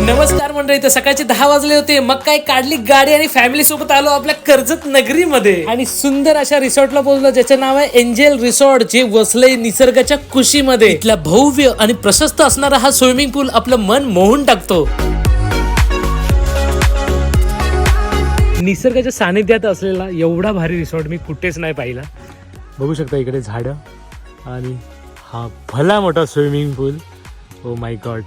नमस्कार मंडळी, तर सकाळचे 10 वाजले होते. मग काय काढली गाडी आणि फॅमिली सोबत आलो आपल्या कर्जत नगरीमध्ये आणि सुंदर अशा रिसॉर्टला पोहोचलो ज्याचं नाव आहे एंजल रिसॉर्ट, जे वसलंय निसर्गाच्या कुशीमध्ये. इथला भव्य आणि प्रशस्त असणारा हा स्विमिंग पूल आपलं मन मोहून टाकतो. निसर्गाच्या सानिध्यात असलेला एवढा भारी रिसॉर्ट मी कुठेच नाही पाहिला. बघू शकता इकडे झाडं आणि हा भला मोठा swimming pool. Oh my God.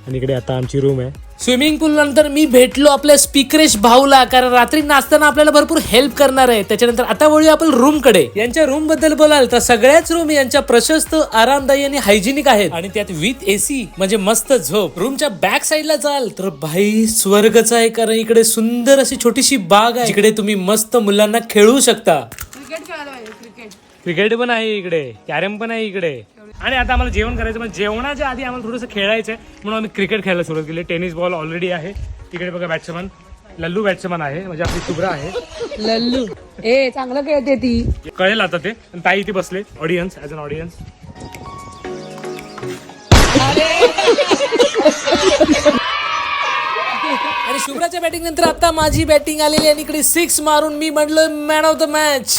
आणि इकडे आता आमची रूम आहे. स्विमिंग पूल नंतर मी भेटलो आपल्या स्पीकरेश भाऊला, कारण रात्री नाचताना आपल्याला भरपूर हेल्प करणार आहे. त्याच्यानंतर आता वळूया आपण रूम कडे. यांच्या रूम बद्दल बोलाल तर सगळ्याच रूम यांच्या प्रशस्त, आरामदायी आणि हायजिनिक आहेत आणि त्यात विथ एसी म्हणजे मस्त झोप. रूमच्या बॅक साईडला जाल तर भाई स्वर्गच आहे, कारण इकडे सुंदर अशी छोटीशी बाग आहे जिकडे तुम्ही मस्त मुलांना खेळू शकता. क्रिकेट पण आहे इकडे, कॅरम पण आहे इकडे. आणि आता आम्हाला जेवण करायचं, म्हणजे जेवणाच्या आधी आम्हाला थोडंसं खेळायचं आहे म्हणून आम्ही क्रिकेट खेळायला सुरुवात केली. टेनिस बॉल ऑलरेडी आहे तिकडे. बघा बॅट्समन लल्लू बॅट्समन आहे, म्हणजे आपली शुभ्रा आहे. लल्लू ए चांगलं खेळते ती, कळेल आता ते. ताई इथे बसले ऑडियन्स, ऍज अन ऑडियन्स. आणि शुभ्राच्या बॅटिंग नंतर आता माझी बॅटिंग आलेली आणि इकडे 6 मारून मी म्हटलं मॅन ऑफ द मॅच.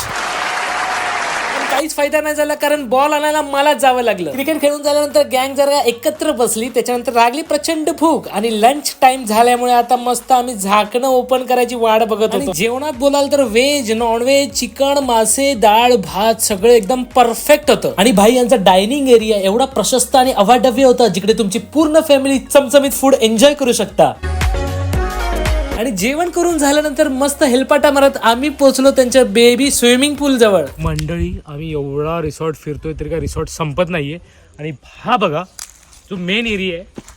काहीच फायदा नाही झाला, कारण बॉल आणायला मलाच जावं लागलं. क्रिकेट खेळून झाल्यानंतर गँग जरा एकत्र बसली. त्याच्यानंतर लागली प्रचंड भूक आणि लंच टाइम झाल्यामुळे आता मस्त आम्ही झाकणं ओपन करायची वाट बघत होतो. जेवणात बोलाल तर व्हेज, नॉनव्हेज, चिकन, मासे, डाळ, भात सगळं एकदम परफेक्ट होतं. आणि भाई यांचा डायनिंग एरिया एवढा प्रशस्त आणि अवाढव्य होता जिकडे तुमची पूर्ण फॅमिली चमचमीत फूड एन्जॉय करू शकता. आणि जेवण करून झाल्यानंतर मस्त हेलपाटा मारत आम्ही पोहोचलो त्यांच्या बेबी स्विमिंग पूल जवळ. मंडळी, आम्ही एवढा रिसॉर्ट फिरतोय तरी का रिसॉर्ट संपत नाहीये. आणि हा बघा जो मेन एरिया आहे,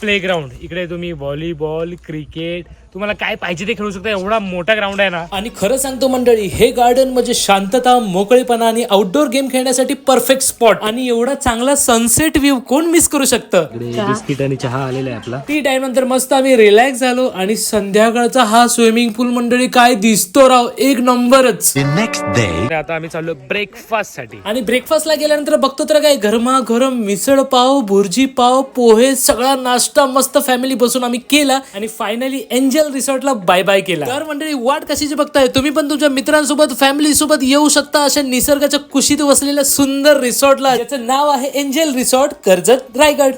प्लेग्राऊंड. इकडे तुम्ही व्हॉलीबॉल, क्रिकेट, तुम्हाला काय पाहिजे ते खेळू शकता. एवढा मोठा ग्राउंड आहे ना. आणि खरं सांगतो मंडळी, हे गार्डन म्हणजे शांतता, मोकळेपणा आणि आउटडोर गेम खेळण्यासाठी परफेक्ट स्पॉट. आणि एवढा चांगला सनसेट व्ह्यू कोण मिस करू शकतं. बिस्किट आणि चहा आलेला आहे आपला. टी टाइम नंतर मस्त आम्ही रिलॅक्स झालो. आणि संध्याकाळचा हा स्विमिंग पूल मंडळी काय दिसतो राव, एक नंबरच. आता आम्ही चाललो ब्रेकफास्ट साठी. आणि ब्रेकफास्टला गेल्यानंतर बघतो तर काय गरमागरम मिसळ पाव, भुर्जी पाव, पोहे, सगळा नाश्ता मस्त फॅमिली बसून आम्ही केला. आणि फायनली एंजल रिसॉर्टला बाय बाय केला. तर मंडळी, वाट कशाची बघताय, तुम्ही पण तुमच्या मित्रांसोबत, फॅमिली सोबत येऊ शकता अशा निसर्गाच्या कुशीत वसलेल्या सुंदर रिसॉर्टला, ज्याचं नाव आहे एंजल रिसॉर्ट, कर्जत, रायगड.